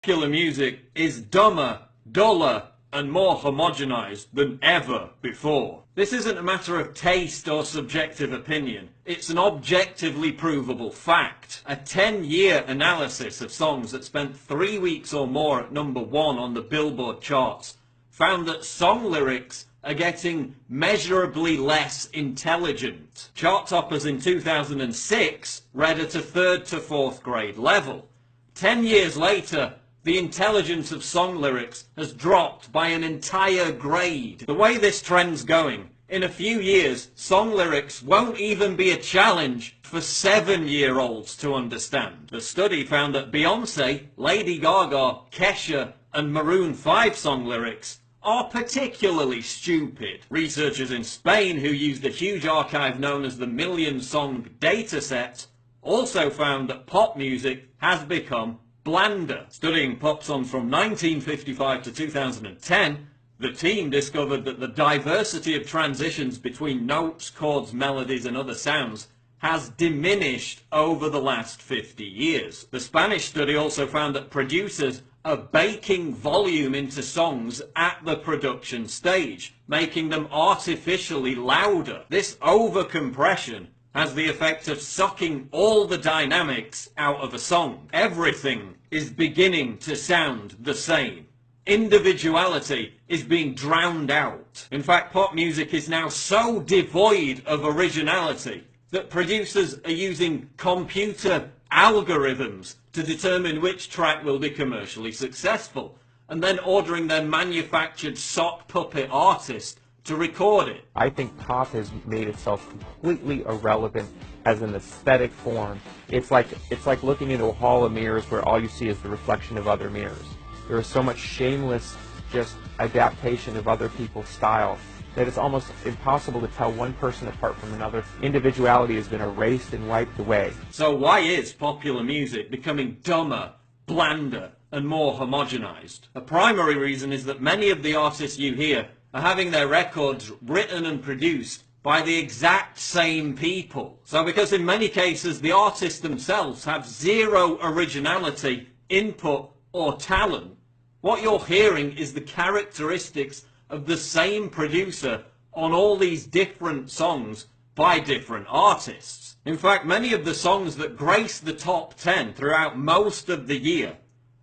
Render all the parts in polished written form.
Popular music is dumber, duller, and more homogenized than ever before. This isn't a matter of taste or subjective opinion. It's an objectively provable fact. A 10-year analysis of songs that spent 3 weeks or more at #1 on the Billboard charts found that song lyrics are getting measurably less intelligent. Chart toppers in 2006 read at a 3rd to 4th grade level. 10 years later, the intelligence of song lyrics has dropped by an entire grade. The way this trend's going, in a few years, song lyrics won't even be a challenge for 7-year-olds to understand. The study found that Beyonce, Lady Gaga, Kesha, and Maroon 5 song lyrics are particularly stupid. Researchers in Spain, who used a huge archive known as the Million Song Dataset, also found that pop music has become blander. Studying pop songs from 1955 to 2010, the team discovered that the diversity of transitions between notes, chords, melodies, and other sounds has diminished over the last 50 years. The Spanish study also found that producers are baking volume into songs at the production stage, making them artificially louder. This overcompression has the effect of sucking all the dynamics out of a song. Everything is beginning to sound the same. Individuality is being drowned out. In fact, pop music is now so devoid of originality that producers are using computer algorithms to determine which track will be commercially successful, and then ordering their manufactured sock puppet artist to record it. I think pop has made itself completely irrelevant as an aesthetic form. It's like looking into a hall of mirrors where all you see is the reflection of other mirrors. There is so much shameless just adaptation of other people's style that it's almost impossible to tell one person apart from another. Individuality has been erased and wiped away. So why is popular music becoming dumber, blander, and more homogenized? A primary reason is that many of the artists you hear are having their records written and produced by the exact same people. So because in many cases the artists themselves have zero originality, input, or talent, what you're hearing is the characteristics of the same producer on all these different songs by different artists. In fact, many of the songs that grace the top 10 throughout most of the year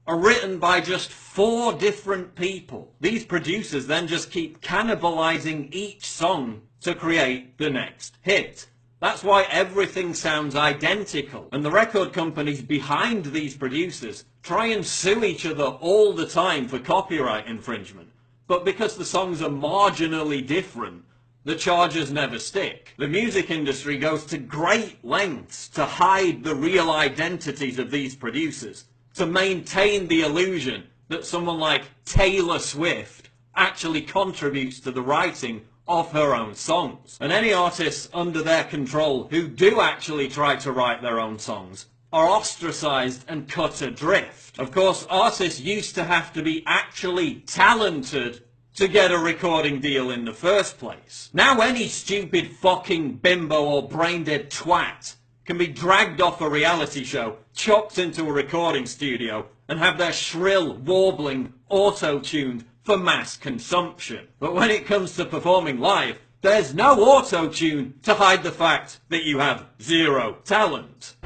are written by just 4 different people. These producers then just keep cannibalizing each song to create the next hit. That's why everything sounds identical, and the record companies behind these producers try and sue each other all the time for copyright infringement. But because the songs are marginally different, the charges never stick. The music industry goes to great lengths to hide the real identities of these producers, to maintain the illusion that someone like Taylor Swift actually contributes to the writing of her own songs. And any artists under their control who do actually try to write their own songs are ostracized and cut adrift. Of course, artists used to have to be actually talented to get a recording deal in the first place. Now any stupid fucking bimbo or brain-dead twat can be dragged off a reality show, chucked into a recording studio, and have their shrill warbling auto-tuned for mass consumption. But when it comes to performing live, there's no auto-tune to hide the fact that you have zero talent.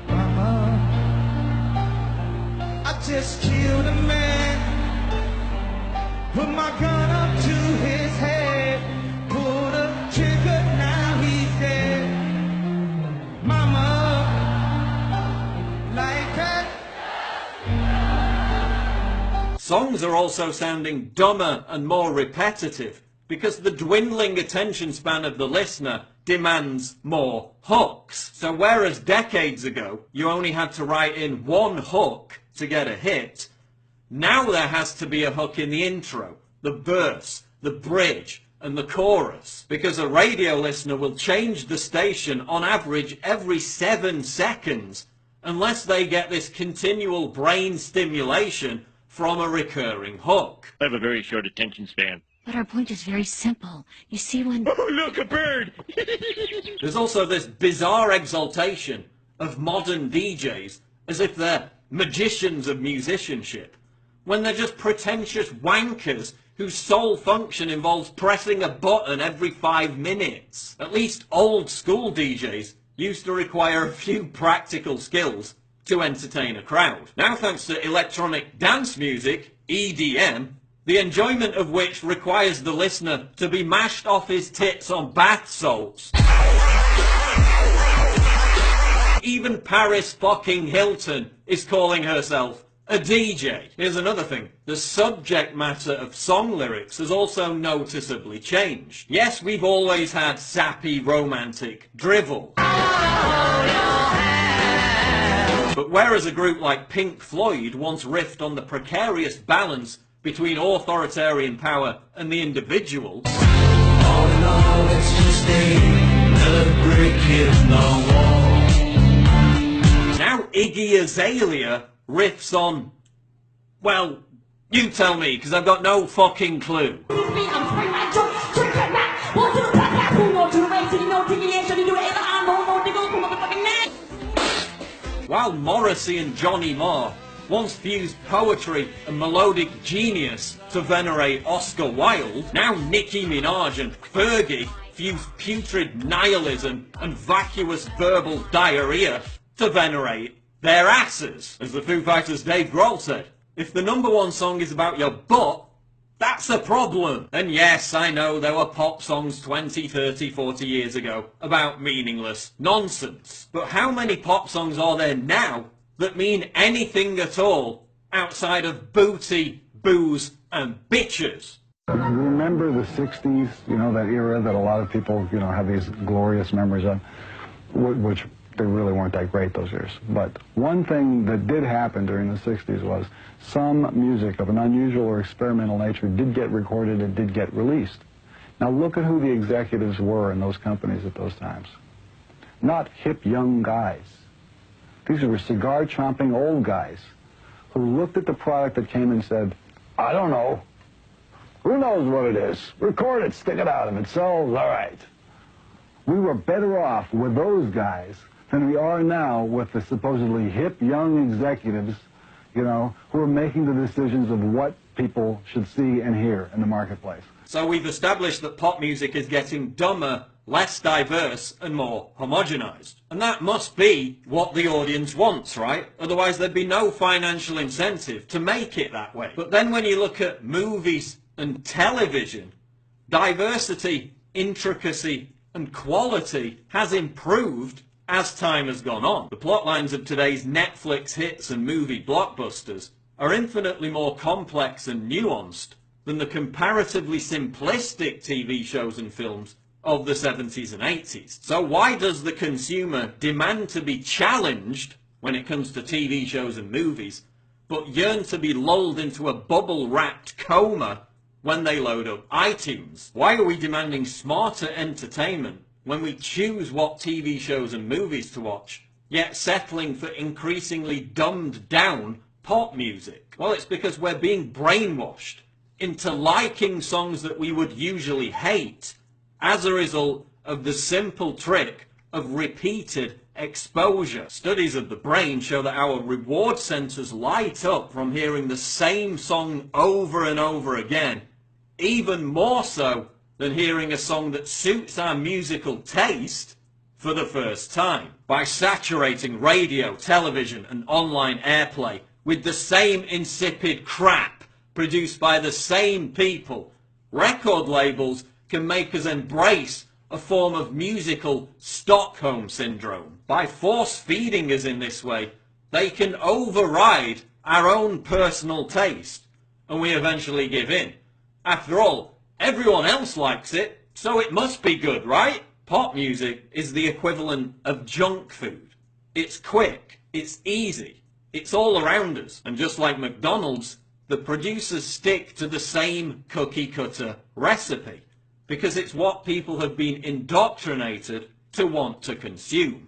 I just killed a man, put my gun up to his head, pulled a trigger, now he's dead. Mama, like that. Songs are also sounding dumber and more repetitive because the dwindling attention span of the listener demands more hooks. So whereas decades ago you only had to write in one hook to get a hit, now there has to be a hook in the intro, the verse, the bridge, and the chorus, because a radio listener will change the station on average every 7 seconds unless they get this continual brain stimulation from a recurring hook. I have a very short attention span. But our point is very simple. You see, when... Oh, look, a bird! There's also this bizarre exaltation of modern DJs as if they're magicians of musicianship. when they're just pretentious wankers whose sole function involves pressing a button every 5 minutes. At least old school DJs used to require a few practical skills to entertain a crowd. Now, thanks to electronic dance music, EDM, the enjoyment of which requires the listener to be mashed off his tits on bath salts. Even Paris fucking Hilton is calling herself a DJ. Here's another thing. The subject matter of song lyrics has also noticeably changed. Yes, we've always had sappy, romantic drivel. But whereas a group like Pink Floyd once riffed on the precarious balance between authoritarian power and the individual, all in all, it's just another brick in the wall. Now Iggy Azalea riffs on, well, you tell me, because I've got no fucking clue. While Morrissey and Johnny Marr once fused poetry and melodic genius to venerate Oscar Wilde, now Nicki Minaj and Fergie fuse putrid nihilism and vacuous verbal diarrhea to venerate their asses. As the Foo Fighters' Dave Grohl said, if the #1 song is about your butt, that's a problem. And yes, I know there were pop songs 20, 30, 40 years ago about meaningless nonsense. But how many pop songs are there now that mean anything at all outside of booty, booze, and bitches? Remember the 60s, that era that a lot of people, have these glorious memories of, which they really weren't that great those years. But one thing that did happen during the 60s was some music of an unusual or experimental nature did get recorded and did get released. Now look at who the executives were in those companies at those times. Not hip young guys. These were cigar-chomping old guys who looked at the product that came and said, I don't know. Who knows what it is? Record it, stick it out. If it sells, all right. We were better off with those guys than we are now with the supposedly hip young executives, who are making the decisions of what people should see and hear in the marketplace. So we've established that pop music is getting dumber, less diverse, and more homogenized. And that must be what the audience wants, right? Otherwise there'd be no financial incentive to make it that way. But then when you look at movies and television, diversity, intricacy, and quality has improved as time has gone on. The plot lines of today's Netflix hits and movie blockbusters are infinitely more complex and nuanced than the comparatively simplistic TV shows and films of the 70s and 80s. So why does the consumer demand to be challenged when it comes to TV shows and movies, but yearn to be lulled into a bubble-wrapped coma when they load up iTunes? Why are we demanding smarter entertainment when we choose what TV shows and movies to watch, yet settling for increasingly dumbed down pop music? Well, it's because we're being brainwashed into liking songs that we would usually hate as a result of the simple trick of repeated exposure. Studies of the brain show that our reward centers light up from hearing the same song over and over again, even more so than hearing a song that suits our musical taste for the first time. By saturating radio, television, and online airplay with the same insipid crap produced by the same people, record labels can make us embrace a form of musical Stockholm syndrome. By force-feeding us in this way, they can override our own personal taste, and we eventually give in. After all, everyone else likes it, so it must be good, right? Pop music is the equivalent of junk food. It's quick, it's easy, it's all around us. And just like McDonald's, the producers stick to the same cookie-cutter recipe because it's what people have been indoctrinated to want to consume.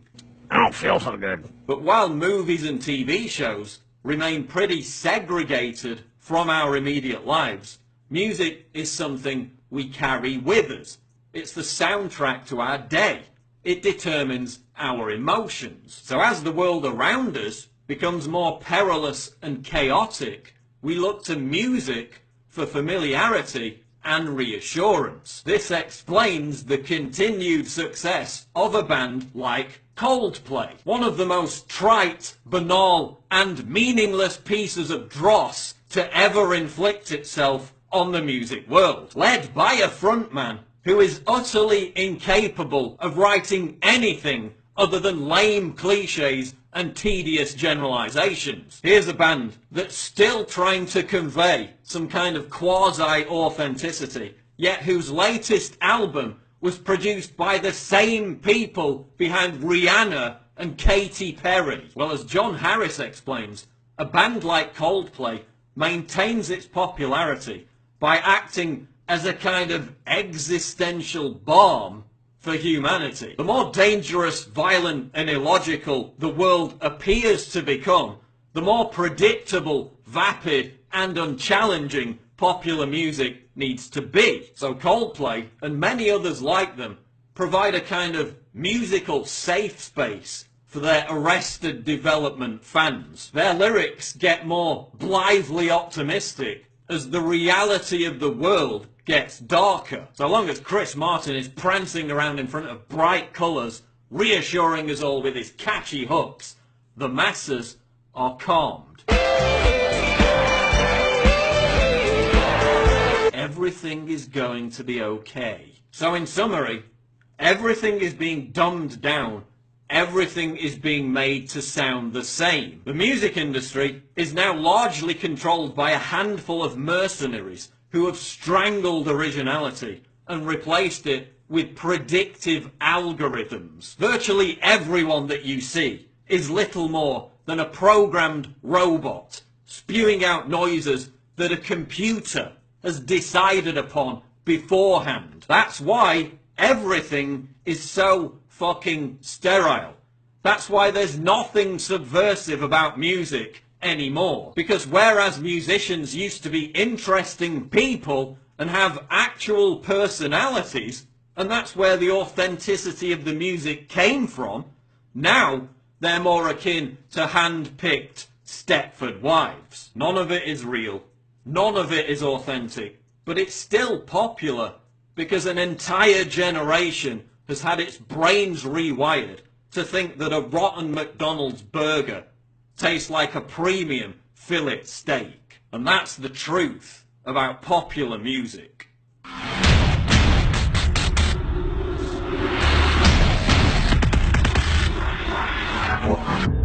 I don't feel so good. But while movies and TV shows remain pretty segregated from our immediate lives, music is something we carry with us. It's the soundtrack to our day. It determines our emotions. So as the world around us becomes more perilous and chaotic, We look to music for familiarity and reassurance. This explains the continued success of a band like Coldplay, one of the most trite, banal, and meaningless pieces of dross to ever inflict itself on the music world, led by a frontman who is utterly incapable of writing anything other than lame cliches and tedious generalizations. Here's a band that's still trying to convey some kind of quasi-authenticity, yet whose latest album was produced by the same people behind Rihanna and Katy Perry. Well, as John Harris explains, a band like Coldplay maintains its popularity by acting as a kind of existential balm for humanity. The more dangerous, violent, and illogical the world appears to become, the more predictable, vapid, and unchallenging popular music needs to be. So Coldplay, and many others like them, provide a kind of musical safe space for their arrested development fans. Their lyrics get more blithely optimistic as the reality of the world gets darker. So long as Chris Martin is prancing around in front of bright colours, reassuring us all with his catchy hooks, the masses are calmed. Everything is going to be okay. So in summary, everything is being dumbed down. Everything is being made to sound the same. The music industry is now largely controlled by a handful of mercenaries who have strangled originality and replaced it with predictive algorithms. Virtually everyone that you see is little more than a programmed robot spewing out noises that a computer has decided upon beforehand. That's why everything is so fucking sterile. That's why there's nothing subversive about music anymore. Because whereas musicians used to be interesting people and have actual personalities, and that's where the authenticity of the music came from, now they're more akin to hand-picked Stepford wives. None of it is real. None of it is authentic. But it's still popular because an entire generation has had its brains rewired to think that a rotten McDonald's burger tastes like a premium fillet steak. And that's the truth about popular music. What?